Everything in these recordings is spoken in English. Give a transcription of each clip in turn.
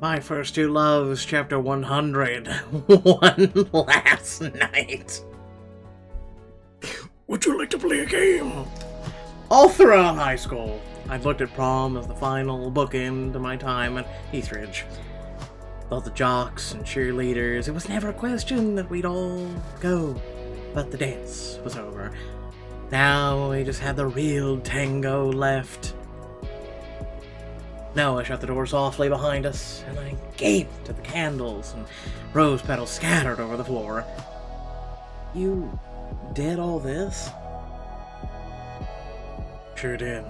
My First Two Loves, Chapter 100. One last night. Would you like to play a game? All throughout high school, I looked at prom as the final bookend to my time at Eastridge. With all the jocks and cheerleaders, it was never a question that we'd all go. But the dance was over. Now we just had the real tango left. Noah shut the door softly behind us, and I gaped at the candles and rose petals scattered over the floor. You did all this? Sure did.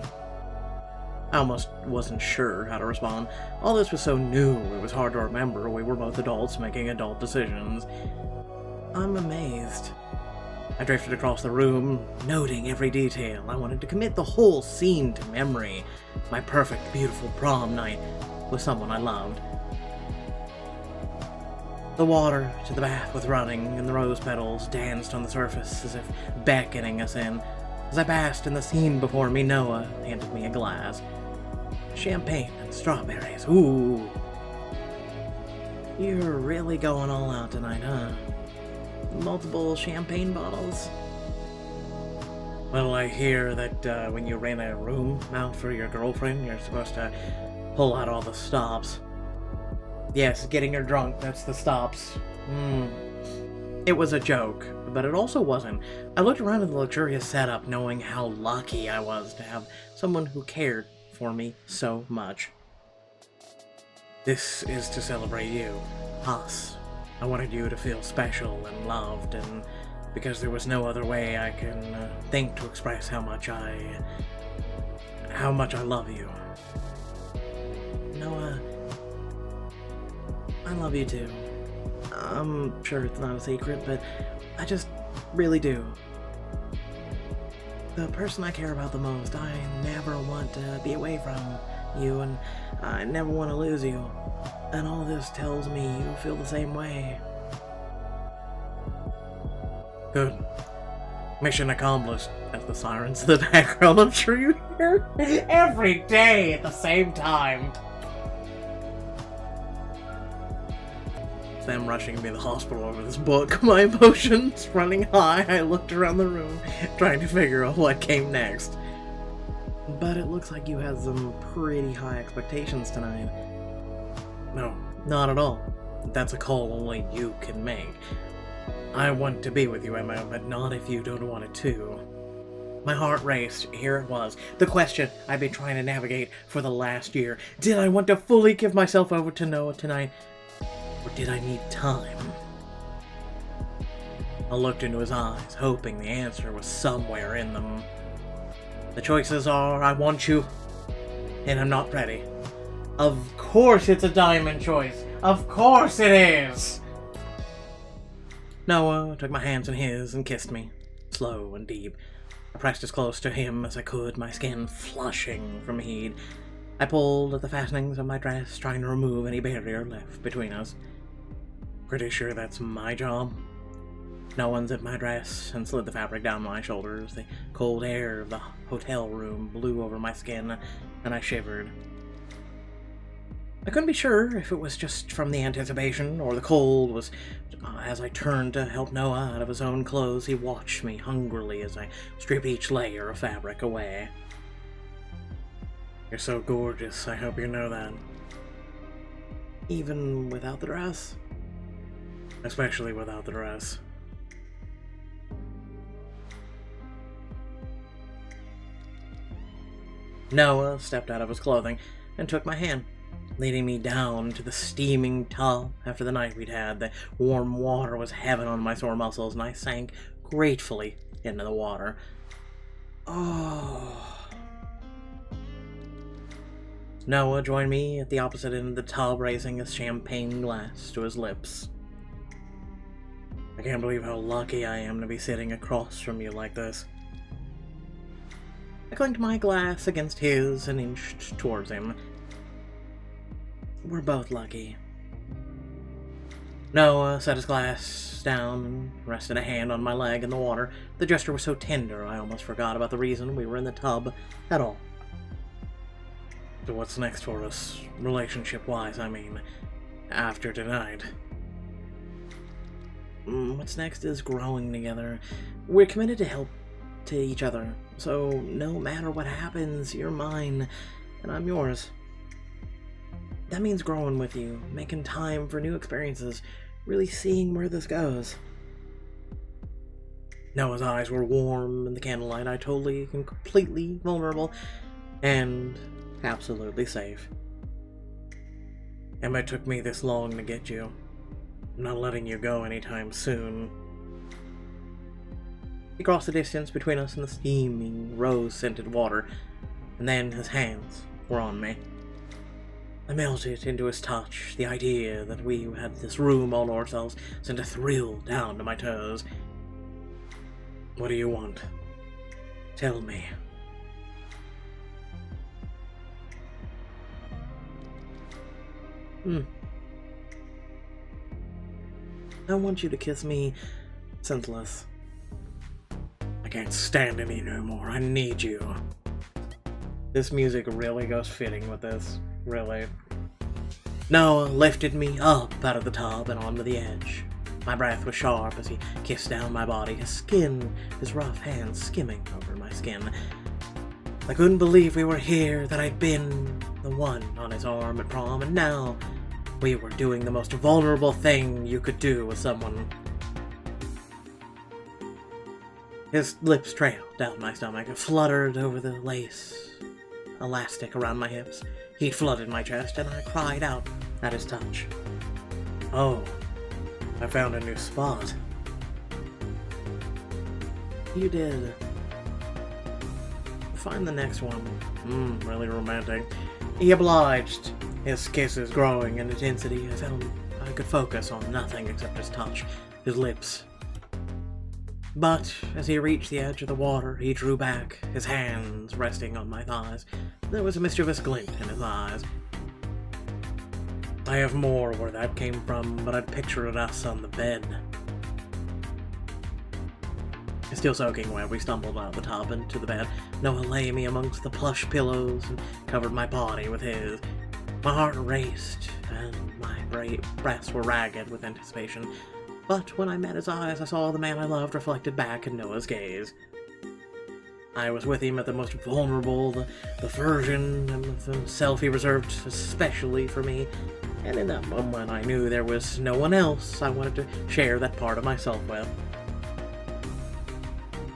I almost wasn't sure how to respond. All this was so new, it was hard to remember. We were both adults making adult decisions. I'm amazed. I drifted across the room, noting every detail. I wanted to commit the whole scene to memory. My perfect, beautiful prom night with someone I loved. The water to the bath was running, and the rose petals danced on the surface as if beckoning us in. As I basked in the scene before me, Noah handed me a glass. Champagne and strawberries. Ooh. You're really going all out tonight, huh? Multiple champagne bottles? Well, I hear that when you rent a room out for your girlfriend, you're supposed to pull out all the stops. Yes, getting her drunk, that's the stops. It was a joke, but it also wasn't. I looked around at the luxurious setup, knowing how lucky I was to have someone who cared for me so much. This is to celebrate you, us. I wanted you to feel special and loved, and because there was no other way I can think to express how much I love you. Noah, I love you too. I'm sure it's not a secret, but I just really do. The person I care about the most, I never want to be away from you, and I never want to lose you. And all this tells me you feel the same way. Good. Mission accomplished. As the sirens in the background, I'm sure you hear every day at the same time. It's them rushing me to the hospital over this book. My emotions running high. I looked around the room, trying to figure out what came next. But it looks like you had some pretty high expectations tonight. No, not at all. That's a call only you can make. I want to be with you, Emma, but not if you don't want it too. My heart raced. Here it was. The question I've been trying to navigate for the last year. Did I want to fully give myself over to Noah tonight? Or did I need time? I looked into his eyes, hoping the answer was somewhere in them. The choices are, I want you, and I'm not ready. Of course it's a diamond choice. Of course it is! Noah took my hands in his and kissed me, slow and deep. I pressed as close to him as I could, my skin flushing from heat. I pulled at the fastenings of my dress, trying to remove any barrier left between us. Pretty sure that's my job. Noah unzipped my dress and slid the fabric down my shoulders. The cold air of the hotel room blew over my skin, and I shivered. I couldn't be sure if it was just from the anticipation or the cold was. As I turned to help Noah out of his own clothes, he watched me hungrily as I stripped each layer of fabric away. You're so gorgeous, I hope you know that. Even without the dress? Especially without the dress. Noah stepped out of his clothing and took my hand, leading me down to the steaming tub. After the night we'd had, the warm water was heaven on my sore muscles, and I sank gratefully into the water. Oh. Noah joined me at the opposite end of the tub, raising a champagne glass to his lips. I can't believe how lucky I am to be sitting across from you like this. I clinked my glass against his and inched towards him. We're both lucky. Noah set his glass down and rested a hand on my leg in the water. The gesture was so tender I almost forgot about the reason we were in the tub at all. So what's next for us, relationship-wise, I mean, after tonight? What's next is growing together. We're committed to each other, so no matter what happens, you're mine, and I'm yours. That means growing with you, making time for new experiences, really seeing where this goes. Noah's eyes were warm in the candlelight. I totally and completely vulnerable, and absolutely safe. And it took me this long to get you. I'm not letting you go anytime soon. He crossed the distance between us in the steaming, rose-scented water, and then his hands were on me. I melted into his touch. The idea that we had this room all to ourselves sent a thrill down to my toes. What do you want? Tell me. I want you to kiss me senseless. I can't stand it no more. I need you. This music really goes fitting with this. Really. Noah lifted me up out of the tub and onto the edge. My breath was sharp as he kissed down my body, his rough hands skimming over my skin. I couldn't believe we were here, that I'd been the one on his arm at prom, and now we were doing the most vulnerable thing you could do with someone. His lips trailed down my stomach and fluttered over the lace elastic around my hips. He flooded my chest, and I cried out at his touch. Oh, I found a new spot. You did. Find the next one. Really romantic. He obliged, his kisses growing in intensity. I felt I could focus on nothing except his touch, his lips. But as he reached the edge of the water, he drew back, his hands resting on my thighs. There was a mischievous glint in his eyes. I have more where that came from, but I'd pictured us on the bed. Still soaking wet, we stumbled out the tub and to the bed. Noah lay me amongst the plush pillows and covered my body with his. My heart raced, and my breasts were ragged with anticipation. But when I met his eyes, I saw the man I loved reflected back in Noah's gaze. I was with him at the most vulnerable, the version of himself he reserved especially for me. And in that moment, I knew there was no one else I wanted to share that part of myself with.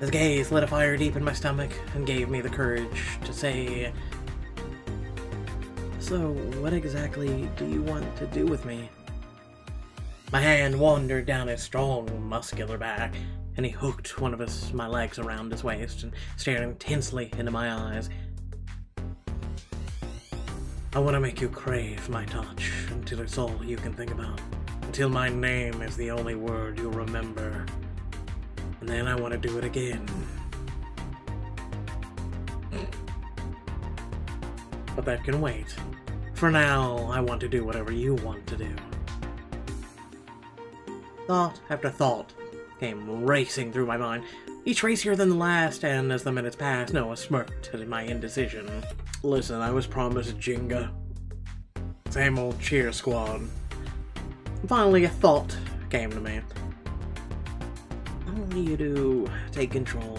His gaze lit a fire deep in my stomach and gave me the courage to say, "So, what exactly do you want to do with me?" My hand wandered down his strong, muscular back, and he hooked one of my legs around his waist and stared intensely into my eyes. I want to make you crave my touch until it's all you can think about, until my name is the only word you'll remember. And then I want to do it again. But that can wait. For now, I want to do whatever you want to do. Thought after thought came racing through my mind, each racier than the last, and as the minutes passed, Noah smirked at my indecision. Listen, I was promised Jenga. Same old cheer squad. Finally, a thought came to me. I want you to take control.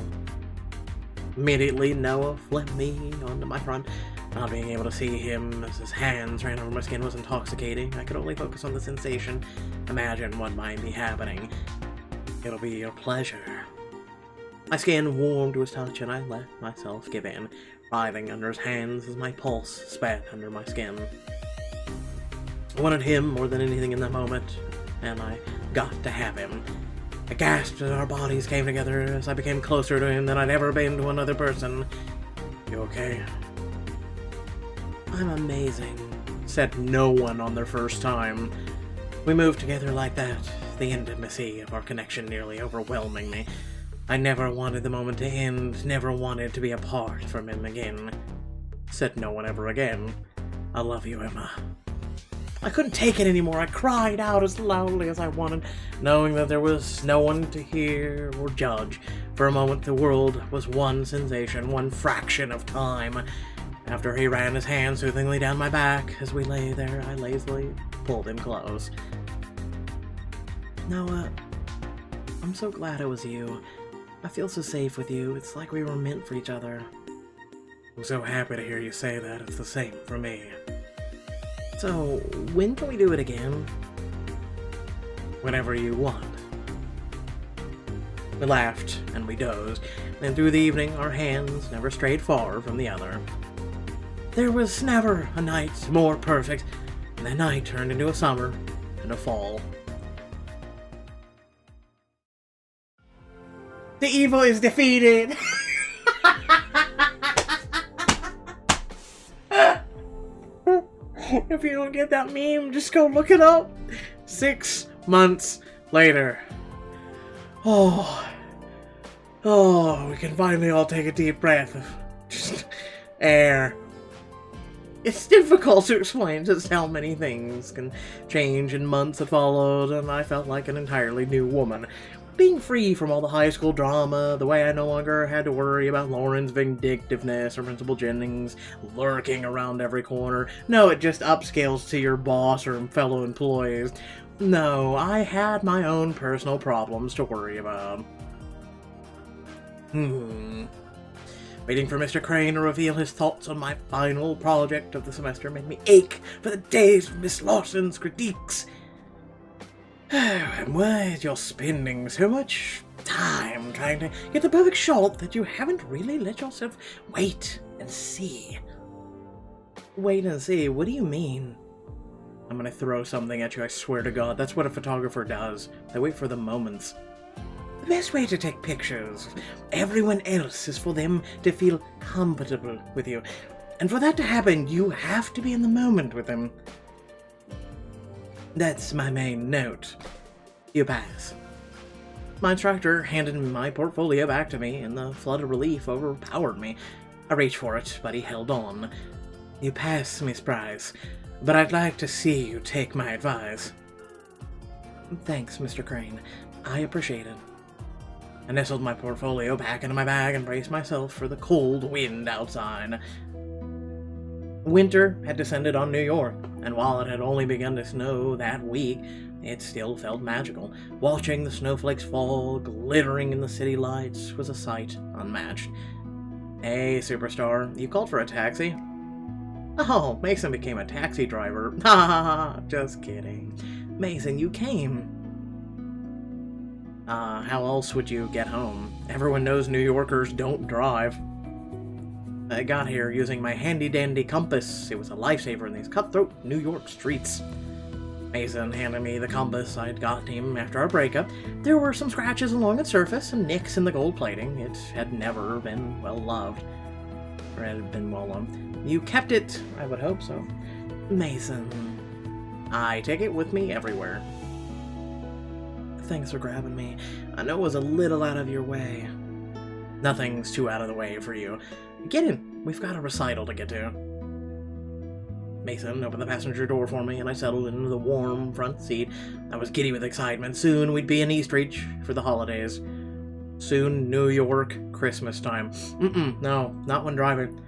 Immediately, Noah flipped me onto my front. Not being able to see him as his hands ran over my skin was intoxicating. I could only focus on the sensation, imagine what might be happening. It'll be your pleasure. My skin warmed to his touch, and I let myself give in, writhing under his hands as my pulse sped under my skin. I wanted him more than anything in that moment, and I got to have him. I gasped as our bodies came together as I became closer to him than I'd ever been to another person. You okay? I'm amazing, said no one on their first time. We moved together like that, the intimacy of our connection nearly overwhelming me. I never wanted the moment to end, never wanted to be apart from him again. Said no one ever again. I love you, Emma. I couldn't take it anymore. I cried out as loudly as I wanted, knowing that there was no one to hear or judge. For a moment, the world was one sensation, one fraction of time. After he ran his hand soothingly down my back as we lay there, I lazily pulled him close. Noah, I'm so glad it was you. I feel so safe with you. It's like we were meant for each other. I'm so happy to hear you say that. It's the same for me. So, when can we do it again? Whenever you want. We laughed, and we dozed, and through the evening our hands never strayed far from the other. There was never a night more perfect, and that night turned into a summer and a fall. The evil is defeated! If you don't get that meme, just go look it up. 6 months later. Oh, we can finally all take a deep breath of just air. It's difficult to explain just how many things can change in months that followed, and I felt like an entirely new woman. Being free from all the high school drama, the way I no longer had to worry about Lauren's vindictiveness or Principal Jennings lurking around every corner. No, it just upscales to your boss or fellow employees. No, I had my own personal problems to worry about. Waiting for Mr. Crane to reveal his thoughts on my final project of the semester made me ache for the days of Miss Lawson's critiques. And why you're spending so much time trying to get the perfect shot that you haven't really let yourself wait and see. Wait and see? What do you mean? I'm gonna throw something at you, I swear to God. That's what a photographer does. They wait for the moments. The best way to take pictures of everyone else is for them to feel comfortable with you. And for that to happen, you have to be in the moment with them. That's my main note. You pass. My instructor handed my portfolio back to me, and the flood of relief overpowered me. I reached for it, but he held on. You pass, Miss Price, but I'd like to see you take my advice. Thanks, Mr. Crane. I appreciate it. I nestled my portfolio back into my bag and braced myself for the cold wind outside. Winter had descended on New York, and while it had only begun to snow that week, it still felt magical. Watching the snowflakes fall, glittering in the city lights, was a sight unmatched. Hey, superstar, you called for a taxi? Oh, Mason became a taxi driver. Ha ha ha, just kidding. Mason, you came. How else would you get home? Everyone knows New Yorkers don't drive. I got here using my handy-dandy compass. It was a lifesaver in these cutthroat New York streets. Mason handed me the compass I'd gotten him after our breakup. There were some scratches along its surface and nicks in the gold plating. It had never been well loved. Or had been well loved. You kept it, I would hope so. Mason. I take it with me everywhere. Thanks for grabbing me. I know it was a little out of your way. Nothing's too out of the way for you. Get in. We've got a recital to get to. Mason opened the passenger door for me, and I settled into the warm front seat. I was giddy with excitement. Soon we'd be in Eastridge for the holidays. Soon New York Christmas time. No, not when driving.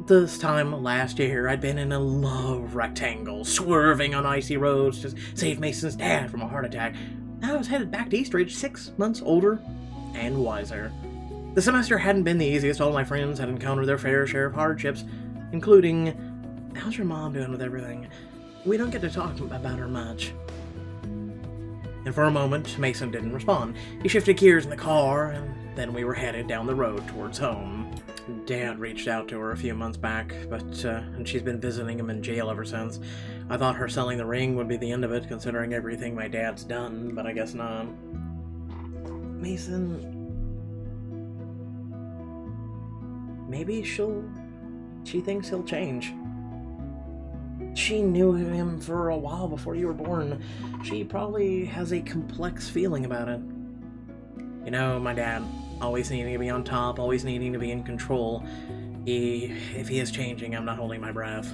This time last year, I'd been in a love rectangle, swerving on icy roads to save Mason's dad from a heart attack. I was headed back to Eastridge 6 months older and wiser. The semester hadn't been the easiest. All my friends had encountered their fair share of hardships, including, how's your mom doing with everything? We don't get to talk about her much. And for a moment, Mason didn't respond. He shifted gears in the car, and then we were headed down the road towards home. Dad reached out to her a few months back, and she's been visiting him in jail ever since. I thought her selling the ring would be the end of it, considering everything my dad's done, but I guess not. Mason... Maybe she thinks he'll change. She knew him for a while before you were born. She probably has a complex feeling about it. You know, my dad, always needing to be on top, always needing to be in control. If he is changing, I'm not holding my breath.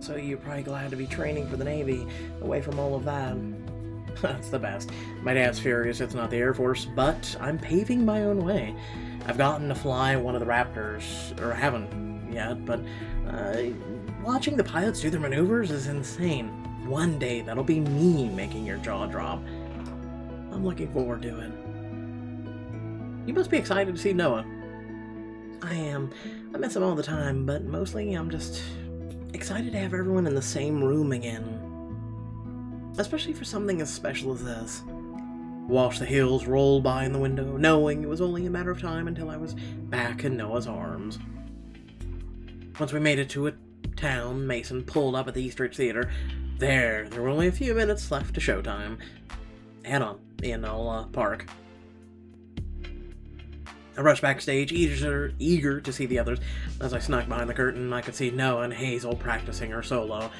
So you're probably glad to be training for the Navy, away from all of that. That's the best. My dad's furious it's not the Air Force, but I'm paving my own way. I've gotten to fly one of the Raptors, or haven't yet, but watching the pilots do their maneuvers is insane. One day, that'll be me making your jaw drop. I'm looking forward to it. You must be excited to see Noah. I am. I miss him all the time, but mostly I'm just excited to have everyone in the same room again. Especially for something as special as this. Watch the hills roll by in the window, knowing it was only a matter of time until I was back in Noah's arms. Once we made it to a town, Mason pulled up at the Eastridge Theater. There were only a few minutes left to showtime. Head on, in I'll park. I rushed backstage, eager to see the others. As I snuck behind the curtain, I could see Noah and Hazel practicing her solo.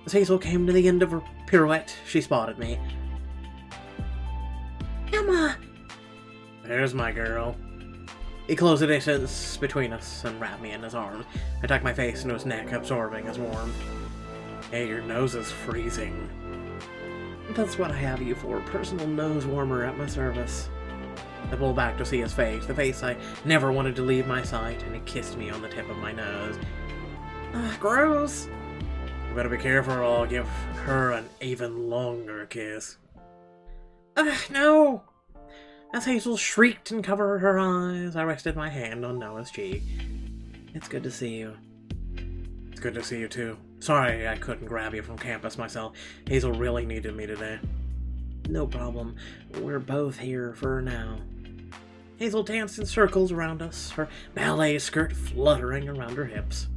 As Hazel came to the end of her pirouette, she spotted me. Emma! There's my girl. He closed the distance between us and wrapped me in his arms. I tucked my face into his neck, absorbing his warmth. Hey, your nose is freezing. That's what I have you for, personal nose warmer at my service. I pulled back to see his face, the face I never wanted to leave my sight, and he kissed me on the tip of my nose. Gross! You better be careful or I'll give her an even longer kiss. No! As Hazel shrieked and covered her eyes, I rested my hand on Noah's cheek. It's good to see you. It's good to see you too. Sorry I couldn't grab you from campus myself. Hazel really needed me today. No problem. We're both here for now. Hazel danced in circles around us, her ballet skirt fluttering around her hips.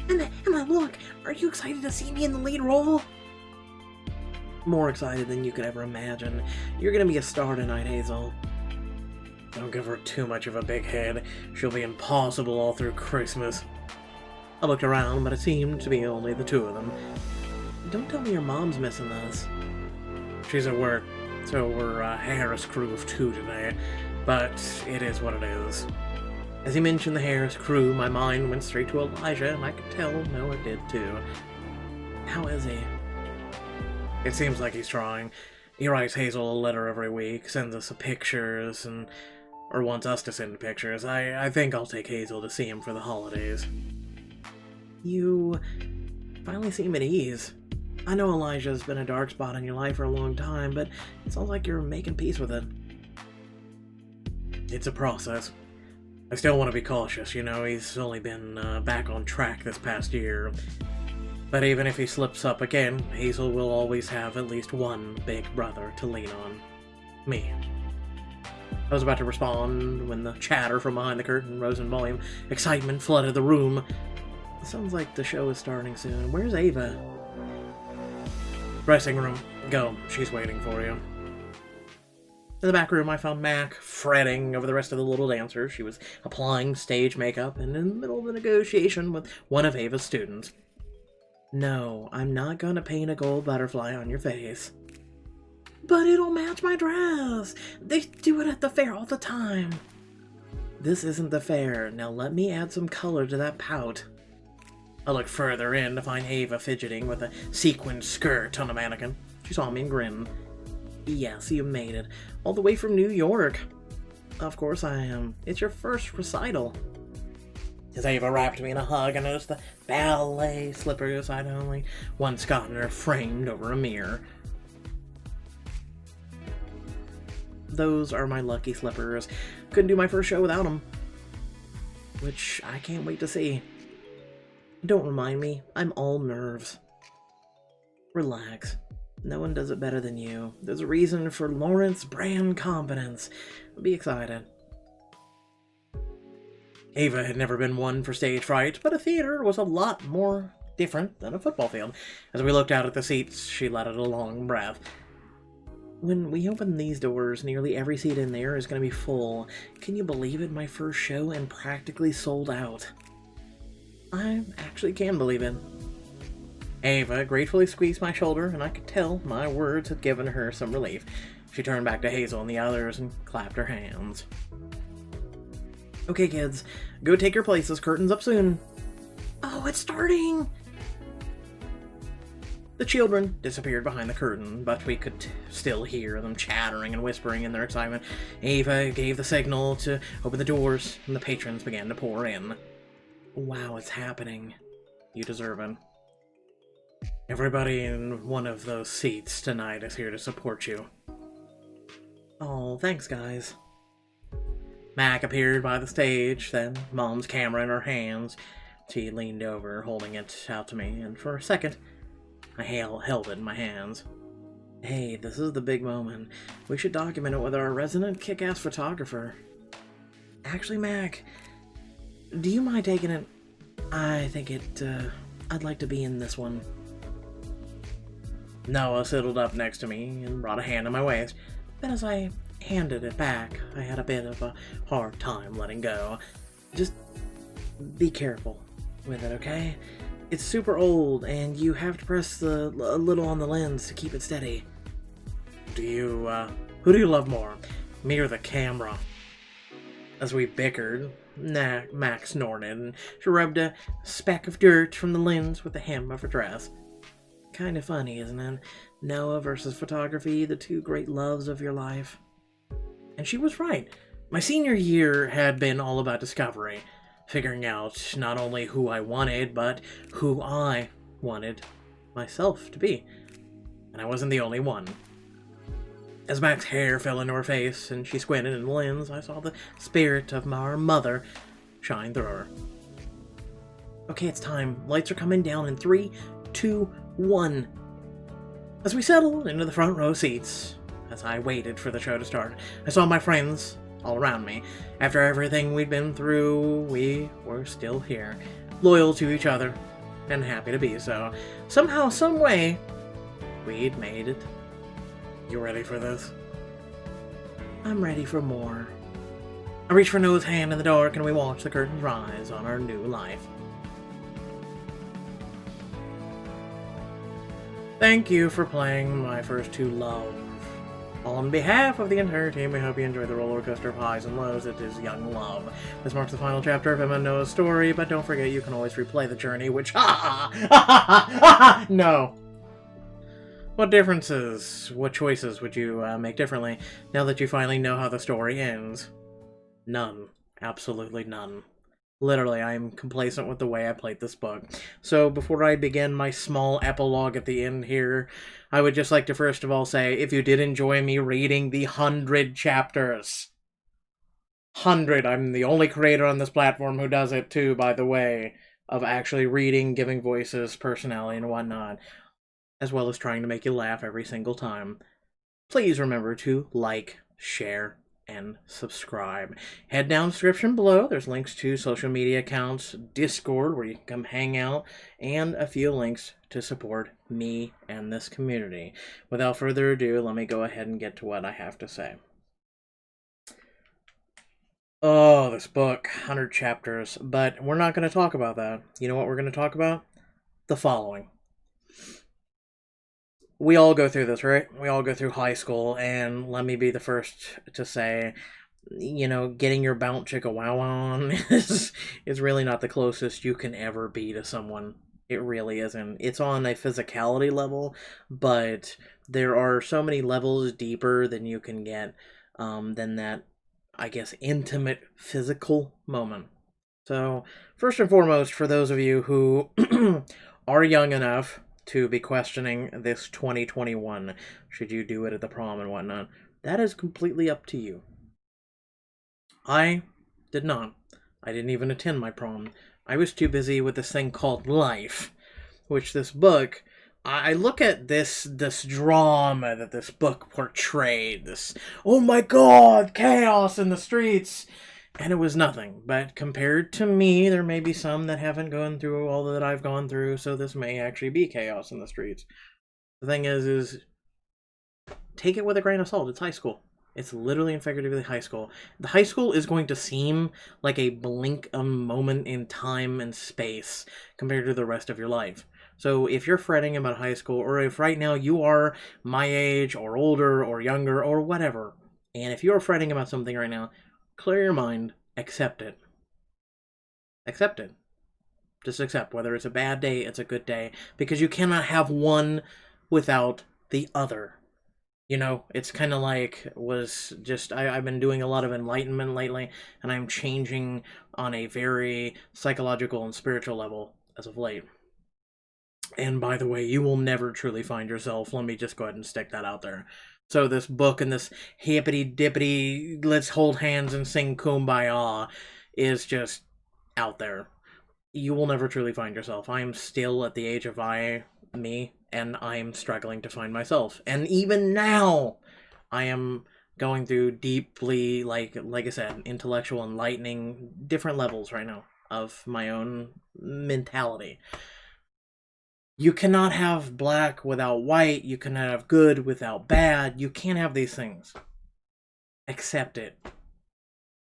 Emma, look! Are you excited to see me in the lead role? More excited than you could ever imagine. You're gonna be a star tonight, Hazel. Don't give her too much of a big head. She'll be impossible all through Christmas. I looked around, but it seemed to be only the two of them. Don't tell me your mom's missing this. She's at work, so we're a Harris crew of two today, but it is what it is. As he mentioned the Harris crew, my mind went straight to Elijah, and I could tell Noah did too. How is he? It seems like he's trying. He writes Hazel a letter every week, sends us pictures, or wants us to send pictures. I think I'll take Hazel to see him for the holidays. You finally seem at ease. I know Elijah's been a dark spot in your life for a long time, but it sounds like you're making peace with it. It's a process. I still want to be cautious, he's only been back on track this past year. But even if he slips up again, Hazel will always have at least one big brother to lean on. Me. I was about to respond when the chatter from behind the curtain rose in volume. Excitement flooded the room. It sounds like the show is starting soon. Where's Ava? Dressing room. Go. She's waiting for you. In the back room, I found Mac fretting over the rest of the little dancers. She was applying stage makeup and in the middle of a negotiation with one of Ava's students. No, I'm not gonna paint a gold butterfly on your face. But it'll match my dress. They do it at the fair all the time. This isn't the fair. Now let me add some color to that pout. I looked further in to find Ava fidgeting with a sequined skirt on a mannequin. She saw me and grinned. Yes, you made it. All the way from New York. Of course I am. It's your first recital. As Ava wrapped me in a hug, I noticed the ballet slippers I'd only once gotten her framed over a mirror. Those are my lucky slippers. Couldn't do my first show without them. Which I can't wait to see. Don't remind me. I'm all nerves. Relax. No one does it better than you. There's a reason for Lawrence brand confidence. Be excited. Ava had never been one for stage fright, but a theater was a lot more different than a football field. As we looked out at the seats, she let out a long breath. When we open these doors, nearly every seat in there is going to be full. Can you believe it? My first show and practically sold out. I actually can believe it. Ava gratefully squeezed my shoulder, and I could tell my words had given her some relief. She turned back to Hazel and the others and clapped her hands. Okay, kids, go take your places. Curtain's up soon. Oh, it's starting! The children disappeared behind the curtain, but we could still hear them chattering and whispering in their excitement. Ava gave the signal to open the doors, and the patrons began to pour in. Wow, it's happening. You deserve it. Everybody in one of those seats tonight is here to support you. Oh, thanks, guys. Mac appeared by the stage, then Mom's camera in her hands. She leaned over, holding it out to me, and for a second, I held it in my hands. Hey, this is the big moment. We should document it with our resident kick-ass photographer. Actually, Mac, do you mind taking it? I think I'd like to be in this one. Noah sidled up next to me and brought a hand on my waist, but as I handed it back, I had a bit of a hard time letting go. Just be careful with it, okay? It's super old, and you have to press a little on the lens to keep it steady. Who do you love more, me or the camera? As we bickered, Max snorted, and she rubbed a speck of dirt from the lens with the hem of her dress. Kinda funny, isn't it? Noah versus photography, the two great loves of your life. And she was right. My senior year had been all about discovery, figuring out not only who I wanted, but who I wanted myself to be. And I wasn't the only one. As Mac's hair fell into her face and she squinted in the lens, I saw the spirit of our mother shine through her. Okay, it's time. Lights are coming down in 3, 2, 1. As we settled into the front row seats, as I waited for the show to start, I saw my friends all around me. After everything we'd been through, we were still here, loyal to each other, and happy to be so. Somehow, some way, we'd made it. You ready for this? I'm ready for more. I reached for Noah's hand in the dark, and we watched the curtains rise on our new life. Thank you for playing my first two love. On behalf of the entire team, we hope you enjoy the roller coaster of highs and lows that is young love. This marks the final chapter of Emma and Noah's story, but don't forget you can always replay the journey, which no. What choices would you make differently now that you finally know how the story ends? None. Absolutely none. Literally, I am complacent with the way I played this book. So before I begin my small epilogue at the end here, I would just like to first of all say, if you did enjoy me reading the 100 chapters, 100, I'm the only creator on this platform who does it too, by the way, of actually reading, giving voices, personality, and whatnot, as well as trying to make you laugh every single time. Please remember to like, share, and subscribe. Head down the description below. There's links to social media accounts, Discord, where you can come hang out, and a few links to support me and this community. Without further ado, let me go ahead and get to what I have to say. Oh, this book, 100 chapters, but we're not going to talk about that. You know what we're going to talk about? The following. We all go through this, right? We all go through high school, and let me be the first to say, you know, getting your bounce chicka wow on is really not the closest you can ever be to someone. It really isn't. It's on a physicality level, but there are so many levels deeper than you can get than that, I guess, intimate physical moment. So, first and foremost, for those of you who are young enough to be questioning this 2021, should you do it at the prom and whatnot, that is completely up to you. I did not. I didn't even attend my prom. I was too busy with this thing called life, which this book, I look at this drama that this book portrayed, this, oh my god, chaos in the streets, and it was nothing. But compared to me, there may be some that haven't gone through all that I've gone through, so this may actually be chaos in the streets. The thing is take it with a grain of salt. It's high school. It's literally and figuratively high school. The high school is going to seem like a blink of moment in time and space compared to the rest of your life. So if you're fretting about high school, or if right now you are my age, or older, or younger, or whatever, and if you're fretting about something right now, clear your mind, accept it. Accept it. Just accept whether it's a bad day, it's a good day, because you cannot have one without the other. You know, it's kind of like I've been doing a lot of enlightenment lately, and I'm changing on a very psychological and spiritual level as of late. And by the way, you will never truly find yourself. Let me just go ahead and stick that out there. So this book and this hippity dippity, let's hold hands and sing Kumbaya is just out there. You will never truly find yourself. I am still at the age of me, and I'm struggling to find myself. And even now, I am going through deeply, like I said, intellectual, enlightening, different levels right now of my own mentality. You cannot have black without white. You cannot have good without bad. You can't have these things. Accept it.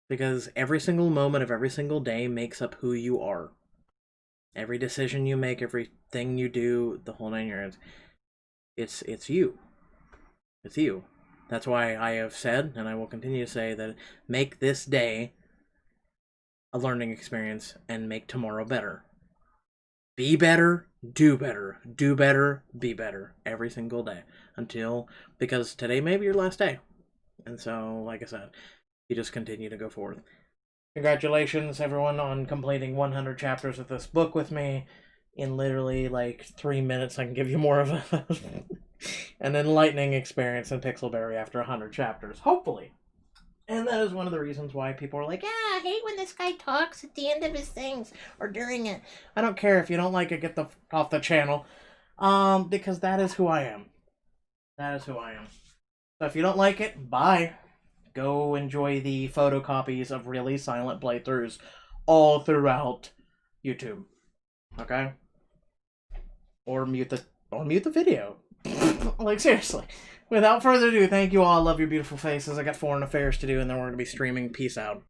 Because every single moment of every single day makes up who you are. Every decision you make, everything you do, the whole 9 yards, it's you. It's you. That's why I have said, and I will continue to say, that make this day a learning experience and make tomorrow better. Be better, do better. Do better, be better. Every single day. Because today may be your last day. And so, like I said, you just continue to go forward. Congratulations, everyone, on completing 100 chapters of this book with me. In literally, 3 minutes, I can give you more of an enlightening experience in Pixelberry after 100 chapters. Hopefully. And that is one of the reasons why people are like, I hate when this guy talks at the end of his things, or during it. I don't care. If you don't like it, get off the channel. Because that is who I am. That is who I am. So if you don't like it, bye. Go enjoy the photocopies of really silent playthroughs all throughout YouTube. Okay? Or mute the video. Seriously. Without further ado, thank you all. I love your beautiful faces. I got foreign affairs to do, and then we're going to be streaming. Peace out.